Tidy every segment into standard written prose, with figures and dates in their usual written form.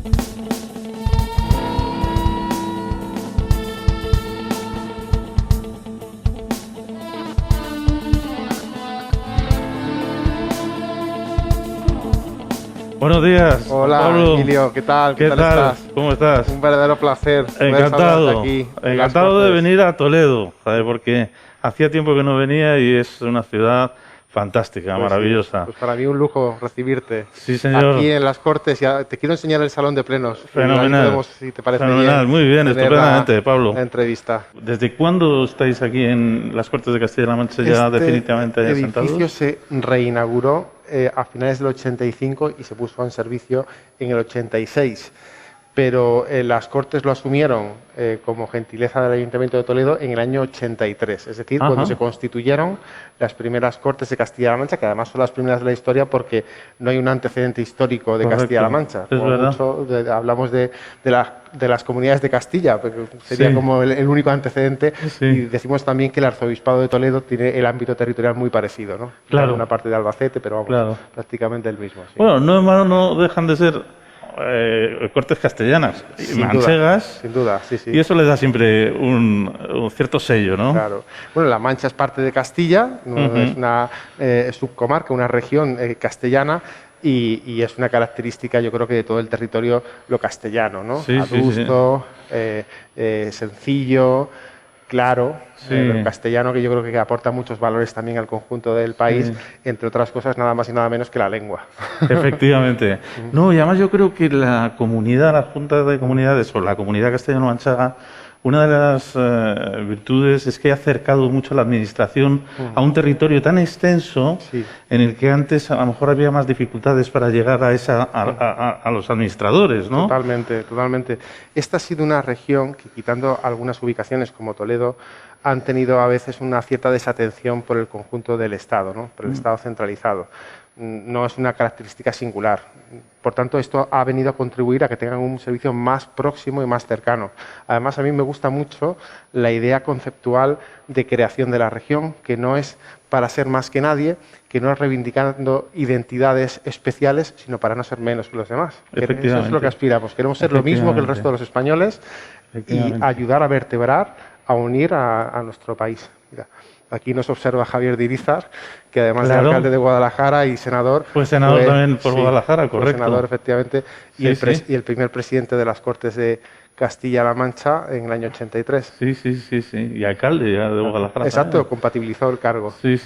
Buenos días. Hola, Pablo. Emilio, ¿qué tal? ¿Qué tal? Estás? ¿Cómo estás? Un verdadero placer. Encantado. Aquí, Encantado de venir a Toledo, ¿sabes? Porque hacía tiempo que no venía y es una ciudad fantástica, Pues maravillosa. Sí, pues para mí un lujo recibirte. Sí, señor. Aquí en las Cortes. Ya te quiero enseñar el salón de plenos. Fenomenal. Ahí podemos, si te parece Fenomenal, bien, muy bien, tener estupendamente, Pablo. la entrevista. ¿Desde cuándo estáis aquí en las Cortes de Castilla-La Mancha ya definitivamente asentados? El edificio se reinauguró a finales del 85 y se puso en servicio en el 86. Pero las Cortes lo asumieron como gentileza del Ayuntamiento de Toledo en el año 83, es decir, cuando se constituyeron las primeras Cortes de Castilla-La Mancha, que además son las primeras de la historia porque no hay un antecedente histórico de Castilla-La Mancha. Es verdad. Hablamos de las comunidades de Castilla, porque sería como el único antecedente, y decimos también que el Arzobispado de Toledo tiene el ámbito territorial muy parecido, ¿no? Claro. Una parte de Albacete, pero vamos, prácticamente el mismo. Sí. Bueno, no dejan de ser Cortes castellanas y manchegas, sin duda, sí. Y eso les da siempre un cierto sello, ¿no? Claro. Bueno, La Mancha es parte de Castilla, ¿no? Es una subcomarca, una región castellana, y es una característica, yo creo que de todo el territorio lo castellano, ¿no? Adusto, sencillo, claro, castellano, que yo creo que aporta muchos valores también al conjunto del país, entre otras cosas, nada más y nada menos que la lengua. Efectivamente. No, y además yo creo que la comunidad, la Junta de Comunidades o la comunidad castellano-manchega, una de las virtudes es que ha acercado mucho la administración a un territorio tan extenso en el que antes a lo mejor había más dificultades para llegar a los administradores, ¿no? Totalmente. Esta ha sido una región que, quitando algunas ubicaciones como Toledo, han tenido a veces una cierta desatención por el conjunto del Estado, ¿no? Por el Estado centralizado. No es una característica singular. Por tanto, esto ha venido a contribuir a que tengan un servicio más próximo y más cercano. Además, a mí me gusta mucho la idea conceptual de creación de la región, que no es para ser más que nadie, que no es reivindicando identidades especiales, sino para no ser menos que los demás. Eso es lo que aspiramos. Queremos ser lo mismo que el resto de los españoles y ayudar a vertebrar, a unir a nuestro país. Mira, aquí nos observa Javier de Irizar, que además de alcalde de Guadalajara y senador... Pues senador también por Guadalajara, correcto. Senador, efectivamente, y el primer presidente de las Cortes de Castilla-La Mancha en el año 83. Sí. Y alcalde ya de Guadalajara. Exacto, también. compatibilizó el cargo. Sí.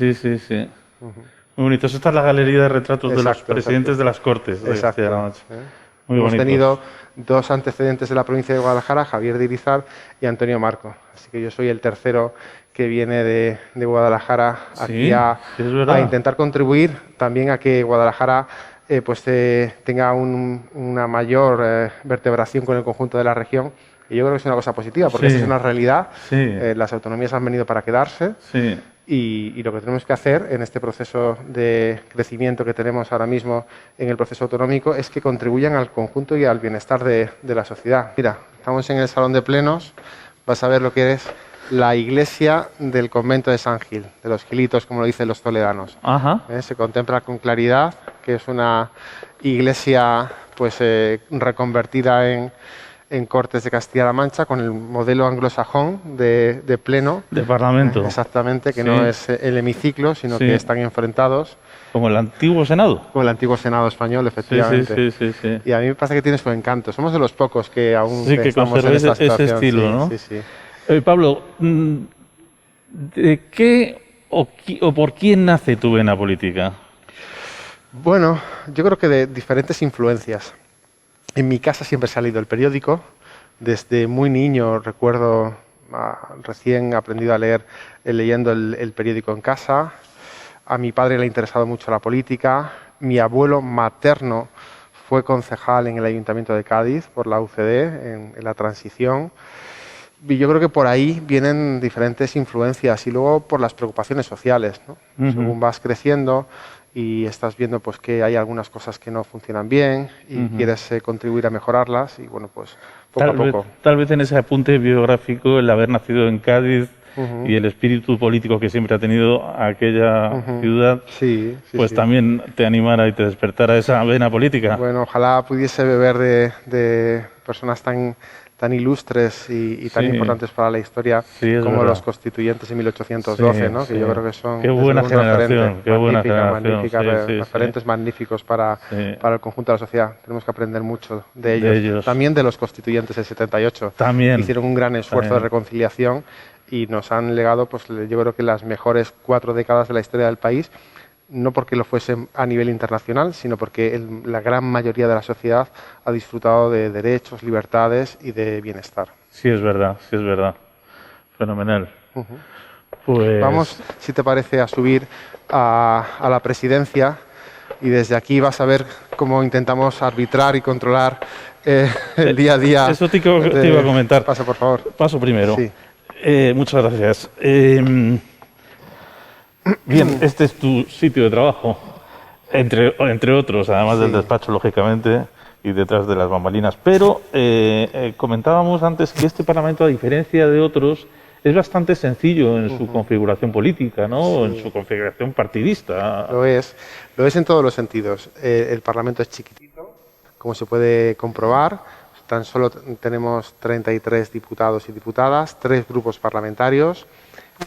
Muy bonito. Esta es la galería de retratos de los presidentes de las Cortes de Castilla-La Mancha. Muy Hemos bonito. tenido dos antecedentes de la provincia de Guadalajara, Javier de Irizar y Antonio Marco. Así que yo soy el tercero que viene de Guadalajara aquí a intentar contribuir también a que Guadalajara tenga una mayor vertebración con el conjunto de la región. Y yo creo que es una cosa positiva, porque esa es una realidad. Las autonomías han venido para quedarse. Y lo que tenemos que hacer en este proceso de crecimiento que tenemos ahora mismo en el proceso autonómico es que contribuyan al conjunto y al bienestar de la sociedad. Mira, estamos en el salón de plenos, vas a ver lo que es la iglesia del convento de San Gil, de los Gilitos, como lo dicen los toledanos. Se contempla con claridad que es una iglesia reconvertida en Cortes de Castilla-La Mancha con el modelo anglosajón de pleno. De parlamento. Exactamente, que no es el hemiciclo, sino que están enfrentados. Como el antiguo Senado. Como el antiguo Senado español, efectivamente. Sí. Y a mí me parece que tiene su encanto. Somos de los pocos que aún que estamos en esta situación. ese estilo, ¿no? Sí. Pablo, ¿de qué o por quién nace tu vena política? Bueno, yo creo que de diferentes influencias. En mi casa siempre ha salido el periódico. Desde muy niño recuerdo, recién aprendido a leer, leyendo el periódico en casa. A mi padre le ha interesado mucho la política. Mi abuelo materno fue concejal en el Ayuntamiento de Cádiz por la UCD en la transición. Y yo creo que por ahí vienen diferentes influencias y luego por las preocupaciones sociales, ¿no? Según vas creciendo y estás viendo pues que hay algunas cosas que no funcionan bien y quieres contribuir a mejorarlas y bueno, pues poco a poco. Tal vez en ese apunte biográfico, el haber nacido en Cádiz y el espíritu político que siempre ha tenido aquella ciudad, también te animara y te despertara esa vena política. Bueno, ojalá pudiese beber de personas tan ilustres y tan importantes para la historia como los constituyentes en 1812, ¿no? Que yo creo que son qué buena generación, magnífica, referentes magníficos para el conjunto de la sociedad. Tenemos que aprender mucho de ellos. También de los constituyentes del 78. También. Hicieron un gran esfuerzo de reconciliación y nos han legado, pues yo creo que las mejores 4 décadas de la historia del país, no porque lo fuese a nivel internacional, sino porque la gran mayoría de la sociedad ha disfrutado de derechos, libertades y de bienestar. Sí, es verdad, Fenomenal. Pues... Vamos, si te parece, a subir a la presidencia y desde aquí vas a ver cómo intentamos arbitrar y controlar el día a día. Eso te iba a comentar. Pasa, por favor. Paso primero. Sí. Muchas gracias. Bien, este es tu sitio de trabajo, entre otros, además del despacho, lógicamente, y detrás de las bambalinas. Pero comentábamos antes que este Parlamento, a diferencia de otros, es bastante sencillo en su configuración política, ¿no? Sí. En su configuración partidista. Lo es en todos los sentidos. El Parlamento es chiquitito, como se puede comprobar. Tan solo tenemos 33 diputados y diputadas, 3 grupos parlamentarios,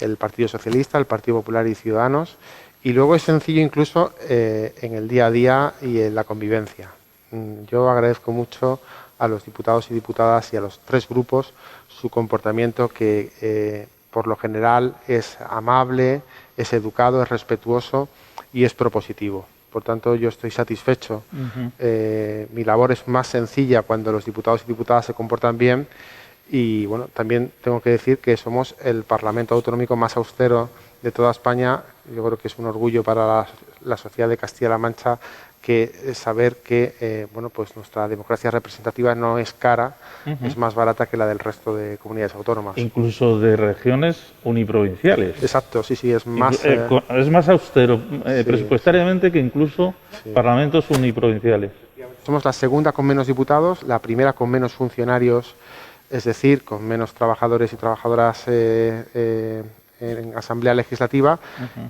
el Partido Socialista, el Partido Popular y Ciudadanos, y luego es sencillo incluso en el día a día y en la convivencia. Yo agradezco mucho a los diputados y diputadas y a los 3 grupos su comportamiento, que por lo general es amable, es educado, es respetuoso y es propositivo. Por tanto, yo estoy satisfecho. Mi labor es más sencilla cuando los diputados y diputadas se comportan bien. Y bueno, también tengo que decir que somos el Parlamento autonómico más austero de toda España. Yo creo que es un orgullo para la sociedad de Castilla-La Mancha saber que bueno, pues nuestra democracia representativa no es cara, es más barata que la del resto de comunidades autónomas. Incluso de regiones uniprovinciales. Exacto, sí, es más... es más austero presupuestariamente que incluso parlamentos uniprovinciales. Somos la segunda con menos diputados, la primera con menos funcionarios, es decir, con menos trabajadores y trabajadoras en Asamblea Legislativa.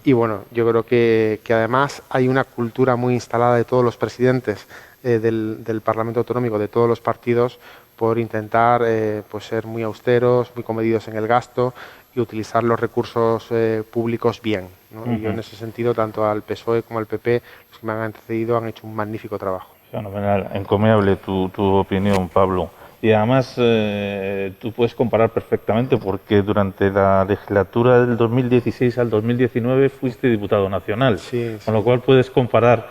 Y bueno, yo creo que además hay una cultura muy instalada de todos los presidentes del Parlamento Autonómico, de todos los partidos, por intentar pues ser muy austeros, muy comedidos en el gasto y utilizar los recursos públicos bien, ¿no? Y yo en ese sentido, tanto al PSOE como al PP, los que me han antecedido, han hecho un magnífico trabajo. Fenomenal, encomiable tu opinión, Pablo. Y además tú puedes comparar perfectamente, porque durante la legislatura del 2016 al 2019 fuiste diputado nacional, con lo cual puedes comparar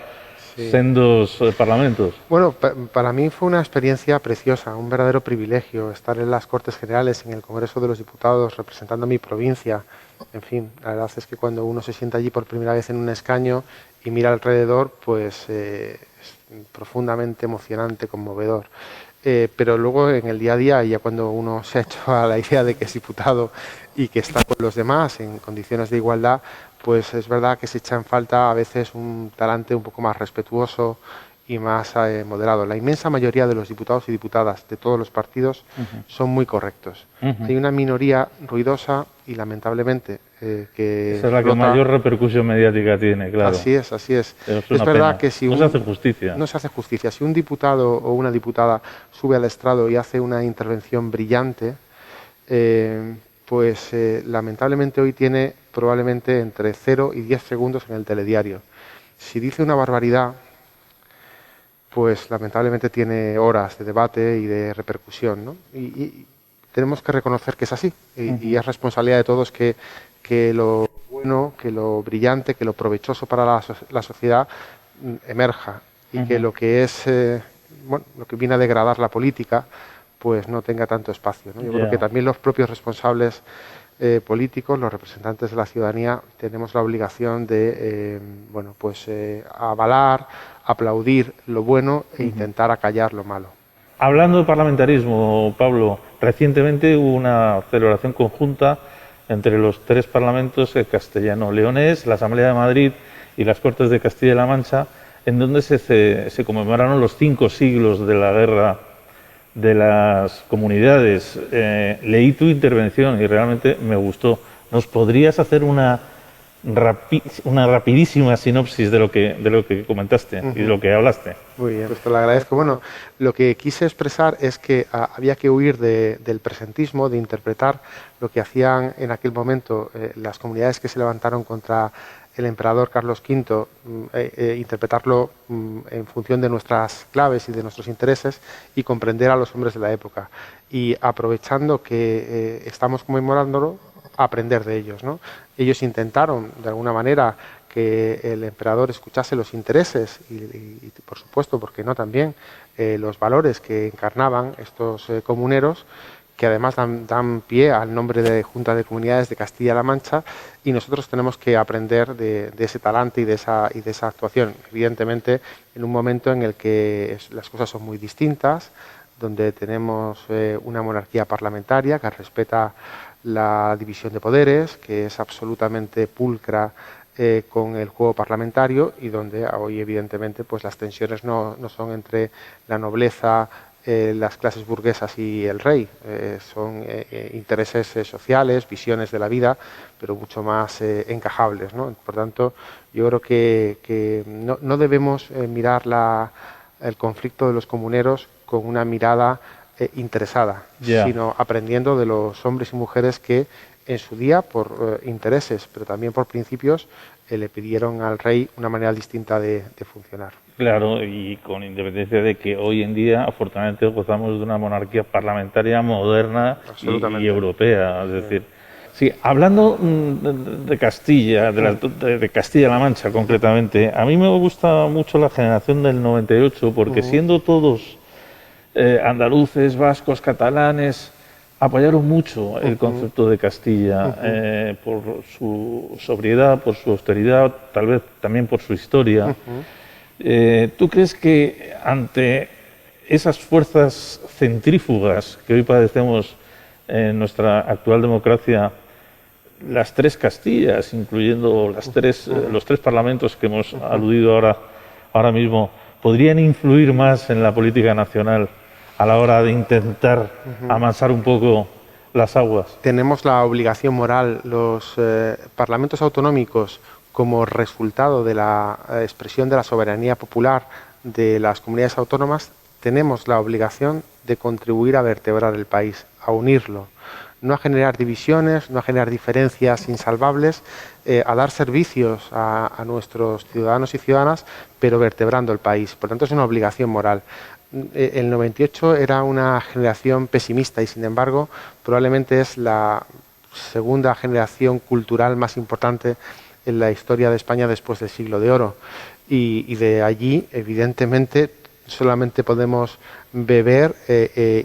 sendos parlamentos. Bueno, para mí fue una experiencia preciosa, un verdadero privilegio estar en las Cortes Generales, en el Congreso de los Diputados, representando a mi provincia. En fin, la verdad es que cuando uno se sienta allí por primera vez en un escaño y mira alrededor, pues es profundamente emocionante, conmovedor. Pero luego en el día a día, ya cuando uno se ha hecho a la idea de que es diputado y que está con los demás en condiciones de igualdad, pues es verdad que se echa en falta a veces un talante un poco más respetuoso y más moderado. La inmensa mayoría de los diputados y diputadas de todos los partidos son muy correctos. Hay una minoría ruidosa y lamentablemente que... Esa es la que mayor repercusión mediática tiene, claro. Así es. Es verdad pena. Que si no se hace justicia. No se hace justicia. Si un diputado o una diputada sube al estrado y hace una intervención brillante, pues lamentablemente hoy tiene probablemente entre 0 y 10 segundos en el telediario. Si dice una barbaridad, pues lamentablemente tiene horas de debate y de repercusión, ¿no? Y tenemos que reconocer que es así. Y es responsabilidad de todos que lo bueno, que lo brillante, que lo provechoso para la sociedad emerja. Y que lo que es, bueno, lo que viene a degradar la política, pues no tenga tanto espacio, ¿no? Yo creo que también los propios responsables políticos, los representantes de la ciudadanía, tenemos la obligación de bueno, pues avalar, aplaudir lo bueno e intentar acallar lo malo. Hablando de parlamentarismo, Pablo, recientemente hubo una celebración conjunta entre los 3 parlamentos, el castellano-leonés, la Asamblea de Madrid y las Cortes de Castilla-La Mancha, en donde se conmemoraron los 5 siglos de la guerra de las comunidades. Leí tu intervención y realmente me gustó. ¿Nos podrías hacer una una rapidísima sinopsis de lo que comentaste y de lo que hablaste. Muy bien, pues te lo agradezco. Bueno, lo que quise expresar es que había que huir del presentismo, de interpretar lo que hacían en aquel momento las comunidades que se levantaron contra el emperador Carlos V, interpretarlo en función de nuestras claves y de nuestros intereses y comprender a los hombres de la época. Y aprovechando que estamos conmemorándolo, aprender de ellos, ¿no? Ellos intentaron, de alguna manera, que el emperador escuchase los intereses y por supuesto, porque no también, los valores que encarnaban estos comuneros, que además dan pie al nombre de Junta de Comunidades de Castilla-La Mancha, y nosotros tenemos que aprender de ese talante y de esa actuación. Evidentemente, en un momento en el que las cosas son muy distintas, donde tenemos una monarquía parlamentaria que respeta la división de poderes, que es absolutamente pulcra con el juego parlamentario, y donde hoy evidentemente pues las tensiones no son entre la nobleza, las clases burguesas y el rey, son intereses sociales, visiones de la vida, pero mucho más encajables, ¿no? Por tanto, yo creo que no debemos mirar el conflicto de los comuneros con una mirada interesada, sino aprendiendo de los hombres y mujeres que en su día, por intereses, pero también por principios, le pidieron al rey una manera distinta de funcionar. Claro, y con independencia de que hoy en día, afortunadamente, gozamos de una monarquía parlamentaria moderna y europea. Es decir, sí, hablando de Castilla, de Castilla-La Mancha concretamente, a mí me gusta mucho la generación del 98, porque siendo todos andaluces, vascos, catalanes, apoyaron mucho el concepto de Castilla por su sobriedad, por su austeridad, tal vez también por su historia. ¿Tú crees que ante esas fuerzas centrífugas que hoy padecemos en nuestra actual democracia, las tres Castillas, incluyendo los tres parlamentos que hemos aludido ahora mismo, podrían influir más en la política nacional a la hora de intentar amansar un poco las aguas? Tenemos la obligación moral, los parlamentos autonómicos, como resultado de la expresión de la soberanía popular de las comunidades autónomas, tenemos la obligación de contribuir a vertebrar el país, a unirlo, no a generar divisiones, no a generar diferencias insalvables, a dar servicios a nuestros ciudadanos y ciudadanas, pero vertebrando el país. Por tanto, es una obligación moral. El 98 era una generación pesimista y, sin embargo, probablemente es la segunda generación cultural más importante en la historia de España después del Siglo de Oro. Y de allí, evidentemente, solamente podemos beber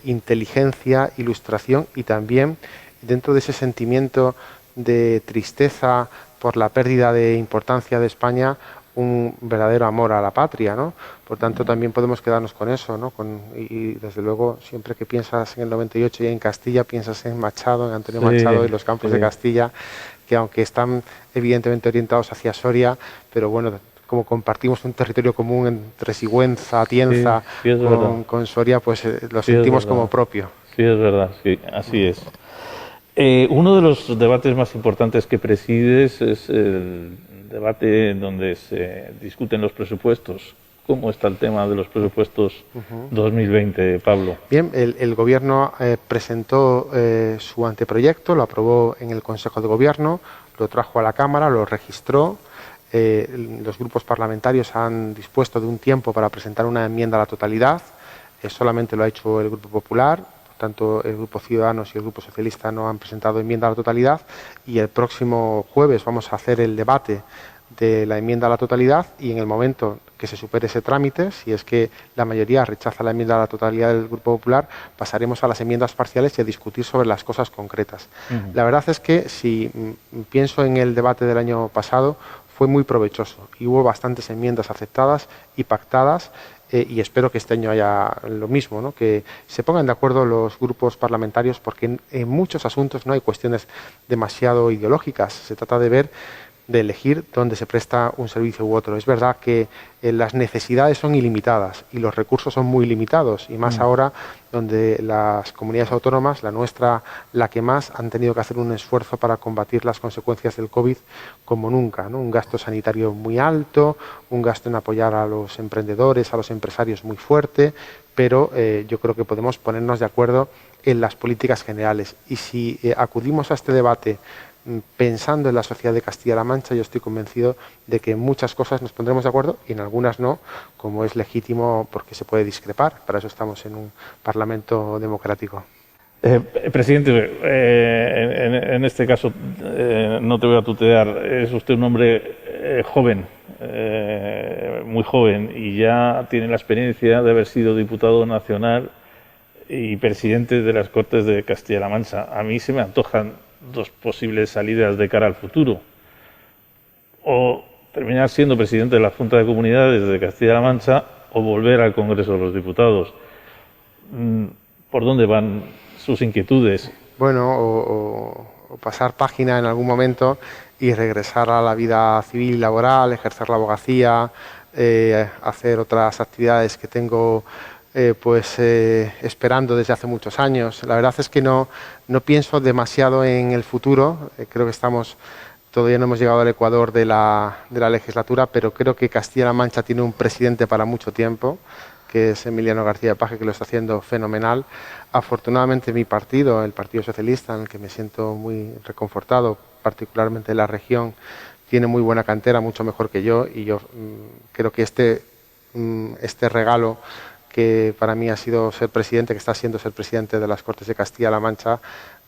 inteligencia, ilustración y también, dentro de ese sentimiento de tristeza por la pérdida de importancia de España, un verdadero amor a la patria, ¿no? Por tanto, también podemos quedarnos con eso, ¿no? Y desde luego, siempre que piensas en el 98 y en Castilla, piensas en Machado, en Antonio Machado y los campos de Castilla, que aunque están evidentemente orientados hacia Soria, pero bueno, como compartimos un territorio común entre Sigüenza, Atienza, con Soria, pues lo sentimos como propio. Sí, es verdad, sí, así es. Uno de los debates más importantes que presides es el debate donde se discuten los presupuestos. ¿Cómo está el tema de los presupuestos 2020, Pablo? Bien, el Gobierno presentó su anteproyecto, lo aprobó en el Consejo de Gobierno, lo trajo a la Cámara, lo registró. Los grupos parlamentarios han dispuesto de un tiempo para presentar una enmienda a la totalidad. Solamente lo ha hecho el Grupo Popular, por tanto el Grupo Ciudadanos y el Grupo Socialista no han presentado enmienda a la totalidad, y el próximo jueves vamos a hacer el debate de la enmienda a la totalidad, y en el momento que se supere ese trámite, si es que la mayoría rechaza la enmienda a la totalidad del Grupo Popular, pasaremos a las enmiendas parciales y a discutir sobre las cosas concretas. La verdad es que, si pienso en el debate del año pasado, fue muy provechoso y hubo bastantes enmiendas aceptadas y pactadas, y espero que este año haya lo mismo, ¿no? Que se pongan de acuerdo los grupos parlamentarios, porque en muchos asuntos no hay cuestiones demasiado ideológicas. Se trata de ver de elegir dónde se presta un servicio u otro. Es verdad que las necesidades son ilimitadas y los recursos son muy limitados, y más ahora donde las comunidades autónomas, la nuestra la que más, han tenido que hacer un esfuerzo para combatir las consecuencias del COVID como nunca, ¿no? Un gasto sanitario muy alto, un gasto en apoyar a los emprendedores, a los empresarios muy fuerte, pero yo creo que podemos ponernos de acuerdo en las políticas generales. Y si acudimos a este debate pensando en la sociedad de Castilla-La Mancha, yo estoy convencido de que en muchas cosas nos pondremos de acuerdo y en algunas no, como es legítimo porque se puede discrepar. Para eso estamos en un Parlamento democrático. Presidente, en este caso no te voy a tutear, es usted un hombre joven, muy joven, y ya tiene la experiencia de haber sido diputado nacional y presidente de las Cortes de Castilla-La Mancha. A mí se me antojan dos posibles salidas de cara al futuro: o terminar siendo presidente de la Junta de Comunidades de Castilla-La Mancha o volver al Congreso de los Diputados. ¿Por dónde van sus inquietudes? Bueno, o pasar página en algún momento y regresar a la vida civil y laboral, ejercer la abogacía, hacer otras actividades que tengo esperando desde hace muchos años. La verdad es que no pienso demasiado en el futuro. Creo que todavía no hemos llegado al ecuador de la legislatura, pero creo que Castilla-La Mancha tiene un presidente para mucho tiempo, que es Emiliano García Paje, que lo está haciendo fenomenal. Afortunadamente mi partido, el Partido Socialista, en el que me siento muy reconfortado, particularmente en la región, tiene muy buena cantera, mucho mejor que yo, y yo creo que este regalo que para mí ha sido ser presidente, que está siendo ser presidente de las Cortes de Castilla-La Mancha,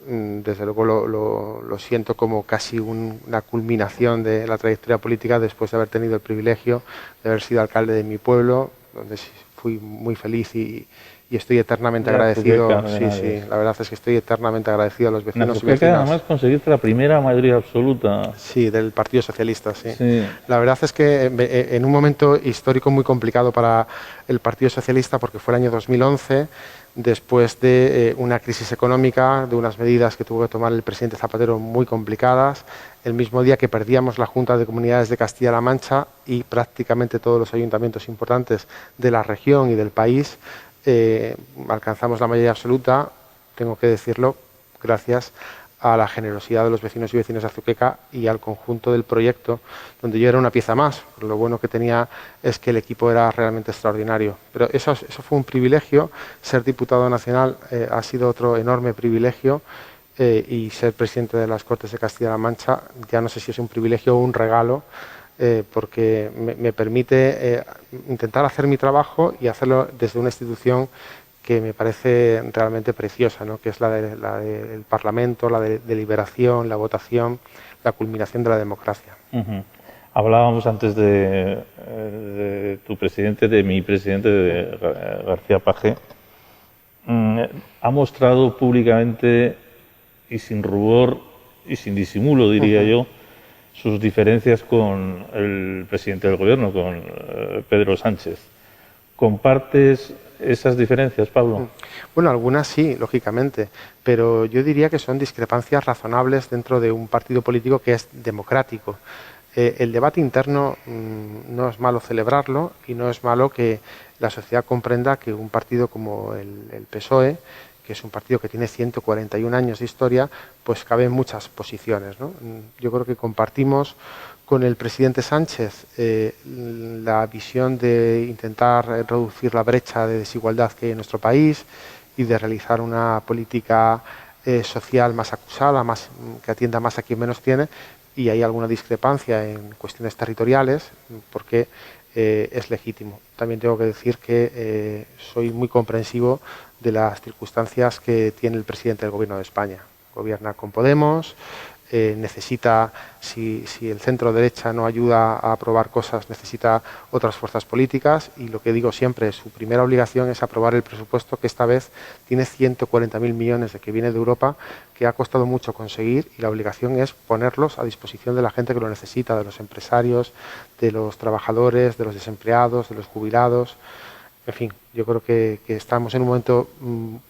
desde luego lo siento como casi una culminación de la trayectoria política, después de haber tenido el privilegio de haber sido alcalde de mi pueblo, donde fui muy feliz y estoy eternamente agradecido. Sí, la verdad es que estoy eternamente agradecido a los vecinos y vecinas. Además conseguiste la primera mayoría absoluta. Sí, del Partido Socialista, sí. La verdad es que en un momento histórico muy complicado para el Partido Socialista, porque fue el año 2011, después de una crisis económica, de unas medidas que tuvo que tomar el presidente Zapatero muy complicadas, el mismo día que perdíamos la Junta de Comunidades de Castilla-La Mancha y prácticamente todos los ayuntamientos importantes de la región y del país, alcanzamos la mayoría absoluta, tengo que decirlo, gracias a la generosidad de los vecinos y vecinas de Azuqueca y al conjunto del proyecto, donde yo era una pieza más. Lo bueno que tenía es que el equipo era realmente extraordinario. Pero eso fue un privilegio. Ser diputado nacional ha sido otro enorme privilegio, y ser presidente de las Cortes de Castilla-La Mancha ya no sé si es un privilegio o un regalo, porque me permite intentar hacer mi trabajo y hacerlo desde una institución que me parece realmente preciosa, ¿no? Que es la del Parlamento, la de deliberación, la votación, la culminación de la democracia. Hablábamos antes de tu presidente, de mi presidente, de García Paje. Ha mostrado públicamente y sin rubor y sin disimulo, diría yo, sus diferencias con el presidente del gobierno, con Pedro Sánchez. ¿Compartes esas diferencias, Pablo? Bueno, algunas sí, lógicamente, pero yo diría que son discrepancias razonables dentro de un partido político que es democrático. El debate interno no es malo celebrarlo y no es malo que la sociedad comprenda que un partido como el PSOE, que es un partido que tiene 141 años de historia, pues cabe en muchas posiciones, ¿no? Yo creo que compartimos con el presidente Sánchez la visión de intentar reducir la brecha de desigualdad que hay en nuestro país y de realizar una política social más acusada, que atienda más a quien menos tiene, y hay alguna discrepancia en cuestiones territoriales porque es legítimo. También tengo que decir que soy muy comprensivo de las circunstancias que tiene el presidente del Gobierno de España. Gobierna con Podemos, necesita, si el centro derecha no ayuda a aprobar cosas, necesita otras fuerzas políticas, y lo que digo siempre, su primera obligación es aprobar el presupuesto, que esta vez tiene 140.000 millones de que viene de Europa, que ha costado mucho conseguir, y la obligación es ponerlos a disposición de la gente que lo necesita, de los empresarios, de los trabajadores, de los desempleados, de los jubilados. En fin, yo creo que estamos en un momento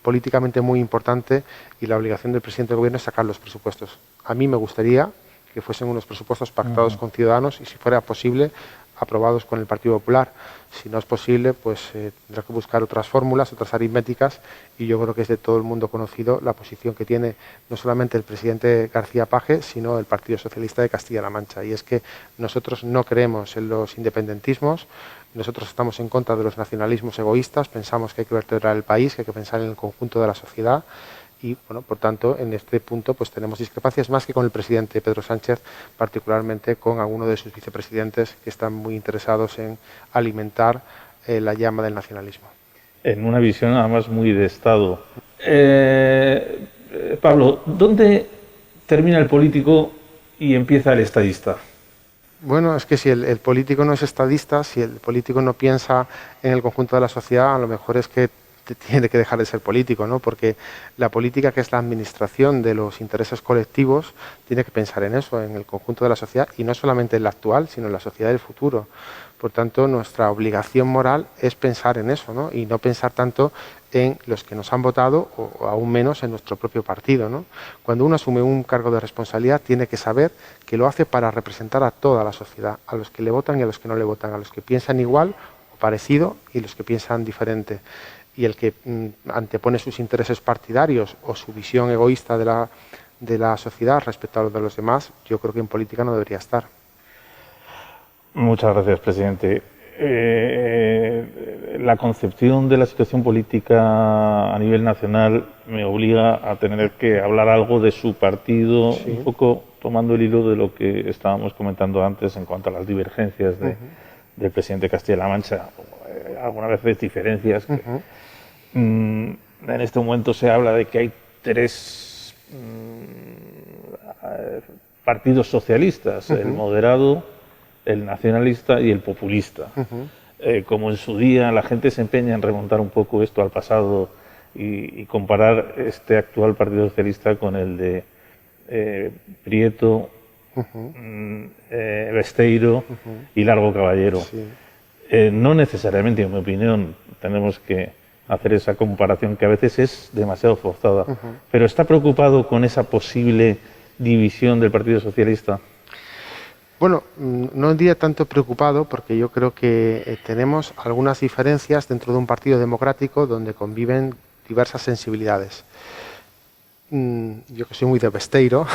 políticamente muy importante y la obligación del presidente del gobierno es sacar los presupuestos. A mí me gustaría que fuesen unos presupuestos pactados con Ciudadanos y, si fuera posible, aprobados con el Partido Popular. Si no es posible, pues tendrá que buscar otras fórmulas, otras aritméticas, y yo creo que es de todo el mundo conocido la posición que tiene no solamente el presidente García Page, sino el Partido Socialista de Castilla-La Mancha. Y es que nosotros no creemos en los independentismos, nosotros estamos en contra de los nacionalismos egoístas, pensamos que hay que vertebrar el país, que hay que pensar en el conjunto de la sociedad. Y, bueno, por tanto, en este punto pues tenemos discrepancias más que con el presidente Pedro Sánchez, particularmente con algunos de sus vicepresidentes que están muy interesados en alimentar la llama del nacionalismo. En una visión además muy de Estado. Pablo, ¿dónde termina el político y empieza el estadista? Bueno, es que si el político no es estadista, si el político no piensa en el conjunto de la sociedad, a lo mejor es que tiene que dejar de ser político, ¿no? Porque la política, que es la administración de los intereses colectivos, tiene que pensar en eso, en el conjunto de la sociedad, y no solamente en la actual, sino en la sociedad del futuro. Por tanto, nuestra obligación moral es pensar en eso, ¿no? Y no pensar tanto en los que nos han votado o aún menos en nuestro propio partido, ¿no? Cuando uno asume un cargo de responsabilidad, tiene que saber que lo hace para representar a toda la sociedad, a los que le votan y a los que no le votan, a los que piensan igual o parecido y los que piensan diferente. Y el que antepone sus intereses partidarios o su visión egoísta de la sociedad respecto a los de los demás, yo creo que en política no debería estar. Muchas gracias, presidente. La concepción de la situación política a nivel nacional me obliga a tener que hablar algo de su partido, sí, un poco tomando el hilo de lo que estábamos comentando antes en cuanto a las divergencias del presidente de Castilla-La Mancha, algunas veces diferencias que, en este momento se habla de que hay tres partidos socialistas, el moderado, el nacionalista y el populista. Como en su día la gente se empeña en remontar un poco esto al pasado y comparar este actual Partido Socialista con el de Prieto, Besteiro y Largo Caballero. Sí. No necesariamente, en mi opinión, tenemos que hacer esa comparación que a veces es demasiado forzada. Pero ¿está preocupado con esa posible división del Partido Socialista? Bueno, no diría tanto preocupado, porque yo creo que tenemos algunas diferencias dentro de un partido democrático donde conviven diversas sensibilidades. Yo que soy muy de Besteiro,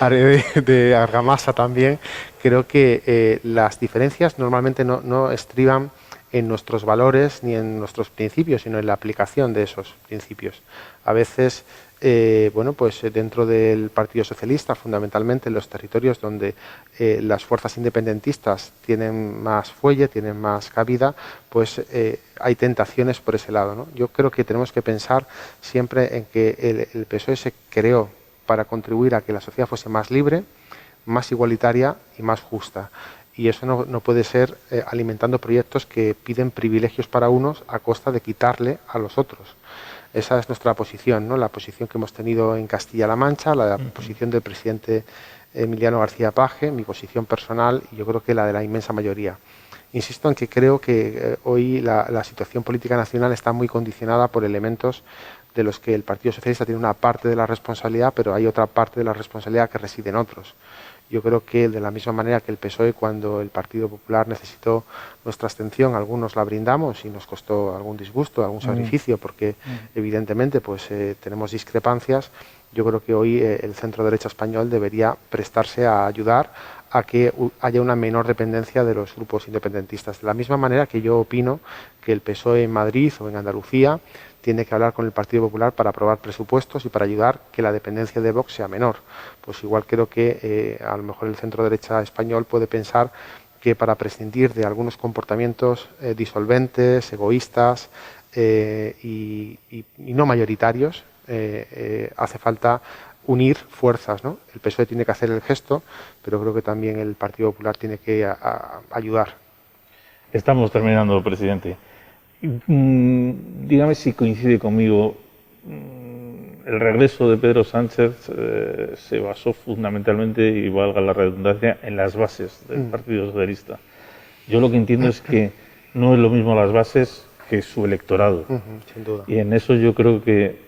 haré de Argamasa también, creo que las diferencias normalmente no estriban en nuestros valores ni en nuestros principios, sino en la aplicación de esos principios. A veces, bueno, pues dentro del Partido Socialista, fundamentalmente en los territorios donde las fuerzas independentistas tienen más fuelle, tienen más cabida, pues hay tentaciones por ese lado, ¿no? Yo creo que tenemos que pensar siempre en que el PSOE se creó para contribuir a que la sociedad fuese más libre, más igualitaria y más justa. Y eso no puede ser alimentando proyectos que piden privilegios para unos a costa de quitarle a los otros. Esa es nuestra posición, ¿no? La posición que hemos tenido en Castilla-La Mancha, la posición del presidente Emiliano García Page, mi posición personal y yo creo que la de la inmensa mayoría. Insisto en que creo que hoy la situación política nacional está muy condicionada por elementos de los que el Partido Socialista tiene una parte de la responsabilidad, pero hay otra parte de la responsabilidad que reside en otros. Yo creo que de la misma manera que el PSOE, cuando el Partido Popular necesitó nuestra abstención, algunos la brindamos y nos costó algún disgusto, algún sacrificio, porque evidentemente pues tenemos discrepancias. Yo creo que hoy el centro derecha español debería prestarse a ayudar a que haya una menor dependencia de los grupos independentistas. De la misma manera que yo opino que el PSOE en Madrid o en Andalucía tiene que hablar con el Partido Popular para aprobar presupuestos y para ayudar que la dependencia de Vox sea menor. Pues igual creo que a lo mejor el centro derecha español puede pensar que para prescindir de algunos comportamientos disolventes, egoístas y no mayoritarios, hace falta unir fuerzas, ¿no? El PSOE tiene que hacer el gesto, pero creo que también el Partido Popular tiene que ayudar. Estamos terminando, presidente. Dígame si coincide conmigo. El regreso de Pedro Sánchez se basó fundamentalmente, y valga la redundancia, en las bases del Partido Socialista. Yo lo que entiendo es que no es lo mismo las bases que su electorado. Sin duda. Y en eso yo creo que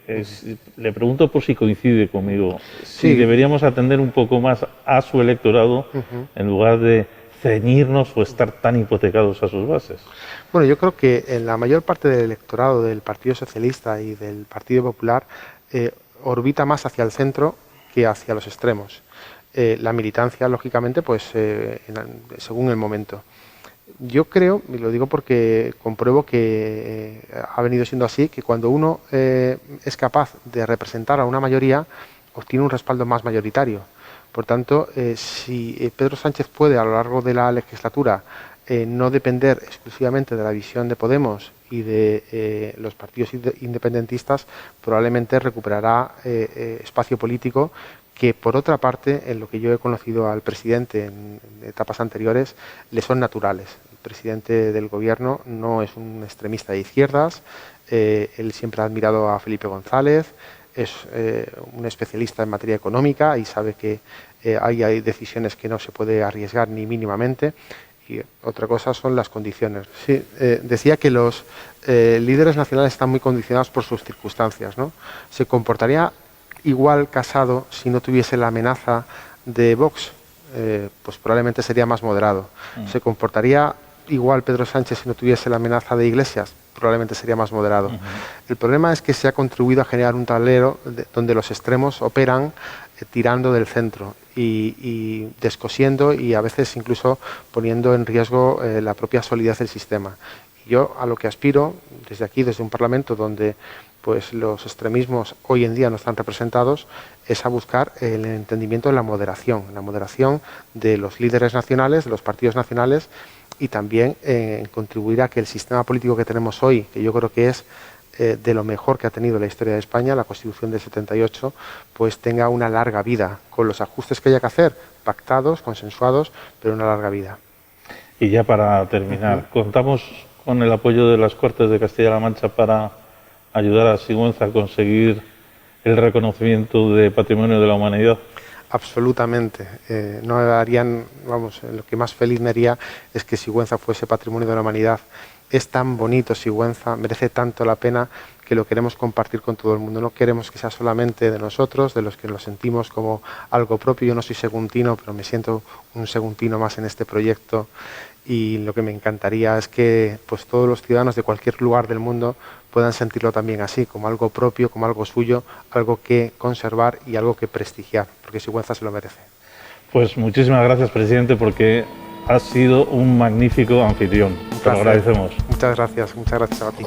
le pregunto por si coincide conmigo, si deberíamos atender un poco más a su electorado en lugar de ceñirnos o estar tan hipotecados a sus bases. Bueno, yo creo que en la mayor parte del electorado del Partido Socialista y del Partido Popular orbita más hacia el centro que hacia los extremos. La militancia, lógicamente, pues según el momento. Yo creo, y lo digo porque compruebo que ha venido siendo así, que cuando uno es capaz de representar a una mayoría, obtiene un respaldo más mayoritario. Por tanto, si Pedro Sánchez puede a lo largo de la legislatura no depender exclusivamente de la visión de Podemos y de los partidos independentistas, probablemente recuperará espacio político que, por otra parte, en lo que yo he conocido al presidente en etapas anteriores, le son naturales. El presidente del gobierno no es un extremista de izquierdas, él siempre ha admirado a Felipe González, es un especialista en materia económica y sabe que hay decisiones que no se puede arriesgar ni mínimamente. Y otra cosa son las condiciones. Sí, decía que los líderes nacionales están muy condicionados por sus circunstancias, ¿no? Se comportaría igual Casado si no tuviese la amenaza de Vox, pues probablemente sería más moderado. Se comportaría igual Pedro Sánchez si no tuviese la amenaza de Iglesias, probablemente sería más moderado. El problema es que se ha contribuido a generar un tablero donde los extremos operan tirando del centro y descosiendo y a veces incluso poniendo en riesgo la propia solidez del sistema. Yo a lo que aspiro desde aquí, desde un Parlamento donde pues los extremismos hoy en día no están representados, es a buscar el entendimiento de la moderación de los líderes nacionales, de los partidos nacionales, y también contribuir a que el sistema político que tenemos hoy, que yo creo que es de lo mejor que ha tenido la historia de España, la Constitución del 78, pues tenga una larga vida, con los ajustes que haya que hacer, pactados, consensuados, pero una larga vida. Y ya para terminar, ¿contamos con el apoyo de las Cortes de Castilla-La Mancha para ayudar a Sigüenza a conseguir el reconocimiento de Patrimonio de la Humanidad? Absolutamente. No harían, vamos, lo que más feliz me haría es que Sigüenza fuese Patrimonio de la Humanidad. Es tan bonito Sigüenza, merece tanto la pena que lo queremos compartir con todo el mundo. No queremos que sea solamente de nosotros, de los que lo sentimos como algo propio. Yo no soy seguntino, pero me siento un seguntino más en este proyecto, y lo que me encantaría es que pues todos los ciudadanos de cualquier lugar del mundo puedan sentirlo también así, como algo propio, como algo suyo, algo que conservar y algo que prestigiar, porque Sigüenza se lo merece. Pues muchísimas gracias, presidente, porque has sido un magnífico anfitrión. Te lo agradecemos. Muchas gracias a ti.